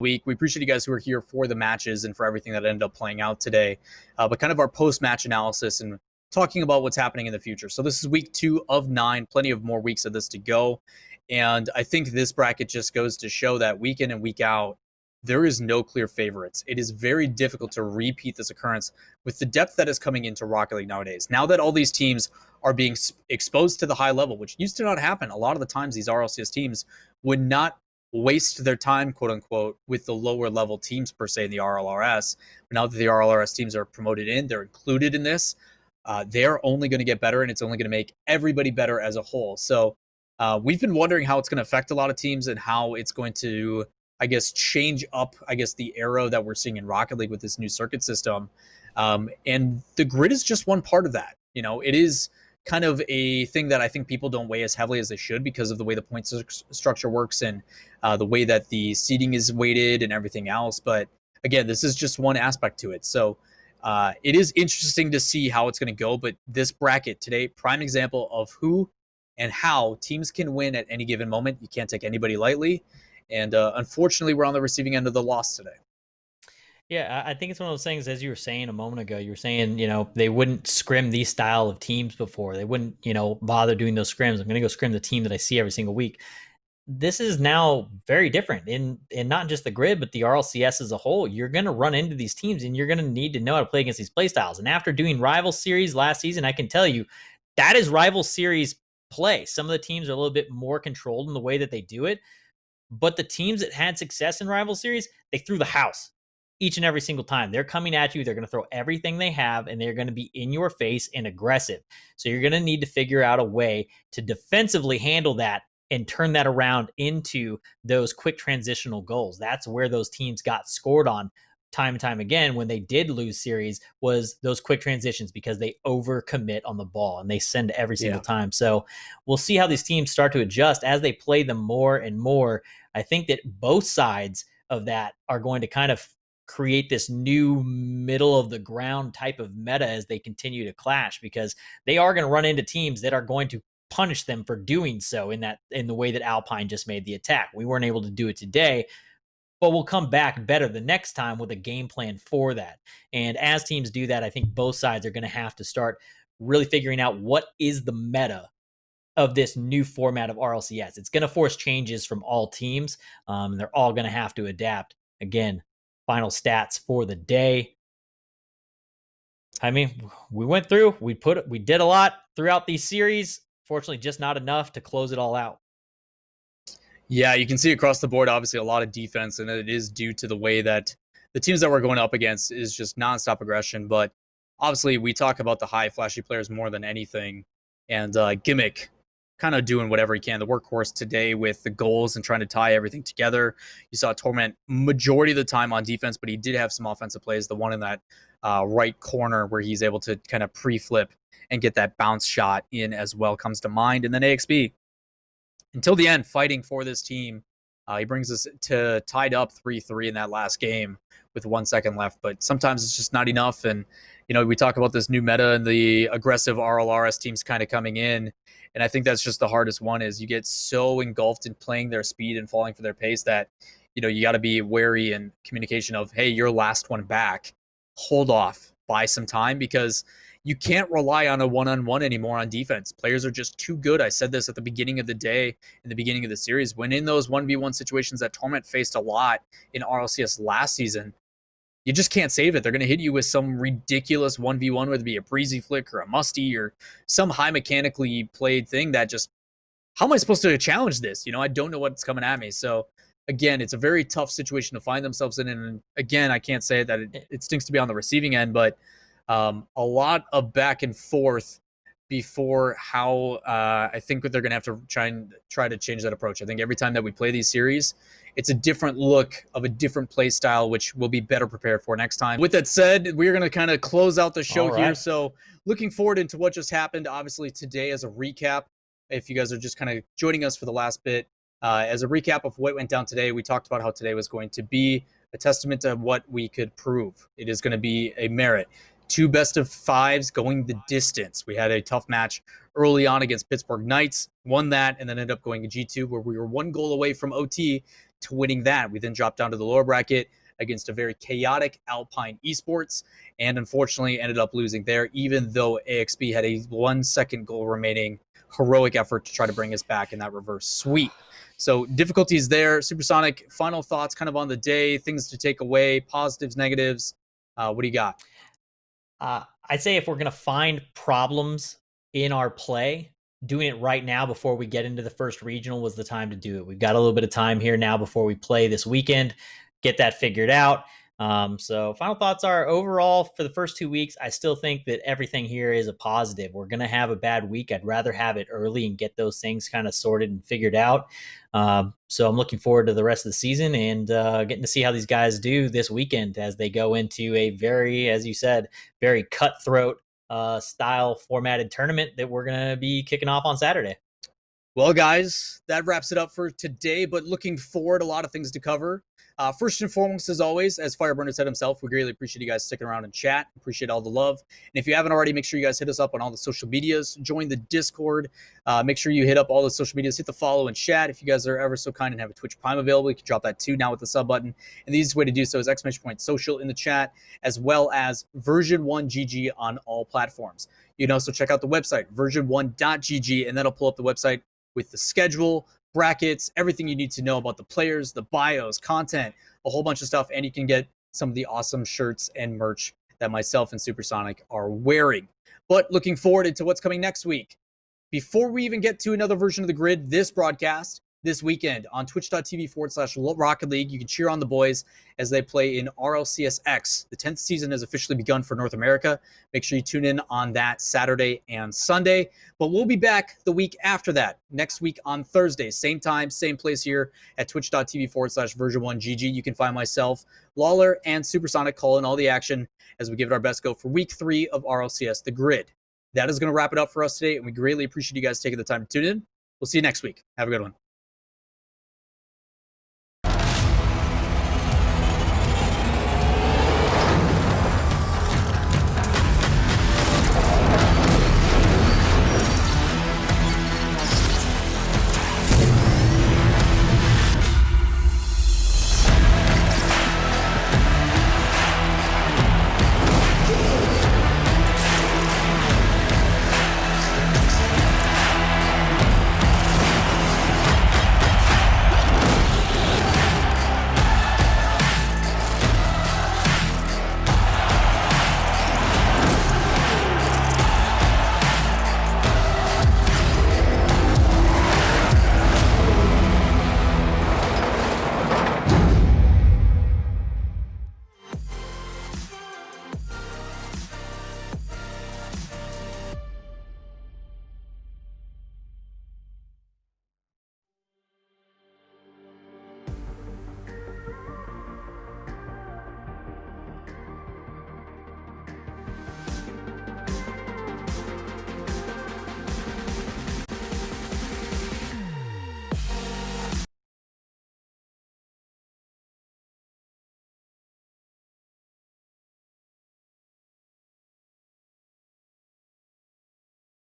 week. We appreciate you guys who are here for the matches and for everything that ended up playing out today, but kind of our post-match analysis and talking about what's happening in the future. So this is week 2 of 9, plenty of more weeks of this to go. And I think this bracket just goes to show that week in and week out, there is no clear favorites. It is very difficult to repeat this occurrence with the depth that is coming into Rocket League nowadays. Now that all these teams are being exposed to the high level, which used to not happen, a lot of the times these RLCS teams would not waste their time, quote unquote, with the lower level teams per se in the RLRS. But now that the RLRS teams are promoted in, they're included in this. They're only going to get better, and it's only going to make everybody better as a whole. So we've been wondering how it's going to affect a lot of teams and how it's going to, I guess, change up, the era that we're seeing in Rocket League with this new circuit system. And the grid is just one part of that. It is kind of a thing that I think people don't weigh as heavily as they should because of the way the point structure works and the way that the seeding is weighted and everything else. But again, this is just one aspect to it. So it is interesting to see how it's going to go. But this bracket today, prime example of who and how teams can win at any given moment. You can't take anybody lightly. And unfortunately, we're on the receiving end of the loss today. Yeah, I think it's one of those things, as you were saying a moment ago, you were saying, they wouldn't scrim these style of teams before. They wouldn't, bother doing those scrims. I'm going to go scrim the team that I see every single week. This is now very different in not just the grid, but the RLCS as a whole. You're going to run into these teams and you're going to need to know how to play against these play styles. And after doing rival series last season, I can tell you that is rival series play. Some of the teams are a little bit more controlled in the way that they do it. But the teams that had success in rival series, they threw the house each and every single time. They're coming at you. They're going to throw everything they have, and they're going to be in your face and aggressive. So you're going to need to figure out a way to defensively handle that and turn that around into those quick transitional goals. That's where those teams got scored on time and time again when they did lose series, was those quick transitions, because they overcommit on the ball and they send every single time. So we'll see how these teams start to adjust as they play them more and more. I think that both sides of that are going to kind of create this new middle of the ground type of meta as they continue to clash, because they are going to run into teams that are going to punish them for doing so in the way that Alpine just made the attack. We weren't able to do it today, but we'll come back better the next time with a game plan for that. And as teams do that, I think both sides are going to have to start really figuring out what is the meta of this new format of RLCS. It's going to force changes from all teams. They're all going to have to adapt. Again, final stats for the day. I mean, we went through, we did a lot throughout these series. Fortunately, just not enough to close it all out. Yeah, you can see across the board, obviously, a lot of defense, and it is due to the way that the teams that we're going up against is just nonstop aggression. But obviously, we talk about the high, flashy players more than anything. And Gimmick kind of doing whatever he can. The workhorse today with the goals and trying to tie everything together. You saw Torment majority of the time on defense, but he did have some offensive plays. The one in that right corner where he's able to kind of pre-flip and get that bounce shot in as well comes to mind. And then AXB, until the end, fighting for this team. He brings us to tied up 3-3 in that last game with 1 second left. But sometimes it's just not enough. And, we talk about this new meta and the aggressive RLRS teams kind of coming in. And I think that's just the hardest one, is you get so engulfed in playing their speed and falling for their pace that, you got to be wary in communication of, hey, you're last one back. Hold off, buy some time, because you can't rely on a one-on-one anymore on defense. Players are just too good. I said this at the beginning of the day, in the beginning of the series, when in those 1v1 situations that Torment faced a lot in RLCS last season, you just can't save it. They're going to hit you with some ridiculous 1v1, whether it be a breezy flick or a musty or some high mechanically played thing that just, how am I supposed to challenge this? I don't know what's coming at me. So again, it's a very tough situation to find themselves in. And again, I can't say that it stinks to be on the receiving end, but a lot of back and forth before how I think they're going to have to try to change that approach. I think every time that we play these series, it's a different look of a different play style, which we'll be better prepared for next time. With that said, we're going to kind of close out the show here. So looking forward into what just happened, obviously today as a recap, if you guys are just kind of joining us for the last bit, as a recap of what went down today, we talked about how today was going to be a testament to what we could prove. It is going to be a merit. 2 best of 5s going the distance. We had a tough match early on against Pittsburgh Knights, won that, and then ended up going to G2, where we were 1 goal away from OT to winning that. We then dropped down to the lower bracket against a very chaotic Alpine Esports, and unfortunately ended up losing there, even though AXB had a 1 second goal remaining heroic effort to try to bring us back in that reverse sweep. So difficulties there. Supersonic, final thoughts kind of on the day, things to take away, positives, negatives. What do you got? I'd say if we're going to find problems in our play, doing it right now before we get into the first regional was the time to do it. We've got a little bit of time here now before we play this weekend, get that figured out. So final thoughts are overall for the first 2 weeks, I still think that everything here is a positive. We're going to have a bad week. I'd rather have it early and get those things kind of sorted and figured out. So I'm looking forward to the rest of the season and getting to see how these guys do this weekend as they go into a very, as you said, very cutthroat style formatted tournament that we're going to be kicking off on Saturday. Well, guys, that wraps it up for today, but looking forward, a lot of things to cover. First and foremost, as always, as Fireburner said himself, we greatly appreciate you guys sticking around and chat. Appreciate all the love. And if you haven't already, make sure you guys hit us up on all the social medias. Join the Discord. Make sure you hit up all the social medias. Hit the follow and chat. If you guys are ever so kind and have a Twitch Prime available, you can drop that too now with the sub button. And the easiest way to do so is !social in the chat, as well as Version1 on all platforms. You can also check out the website, version1.gg, and that'll pull up the website with the schedule, brackets, everything you need to know about the players, the bios, content, a whole bunch of stuff, and you can get some of the awesome shirts and merch that myself and Supersonic are wearing. But looking forward into what's coming next week. Before we even get to another version of the grid, this broadcast this weekend on twitch.tv/Rocket League, you can cheer on the boys as they play in RLCSX. The 10th season has officially begun for North America. Make sure you tune in on that Saturday and Sunday. But we'll be back the week after that, next week on Thursday. Same time, same place here at twitch.tv/Version1GG. You can find myself, Lawler, and Supersonic calling all the action as we give it our best go for week 3 of RLCS The Grid. That is going to wrap it up for us today, and we greatly appreciate you guys taking the time to tune in. We'll see you next week. Have a good one.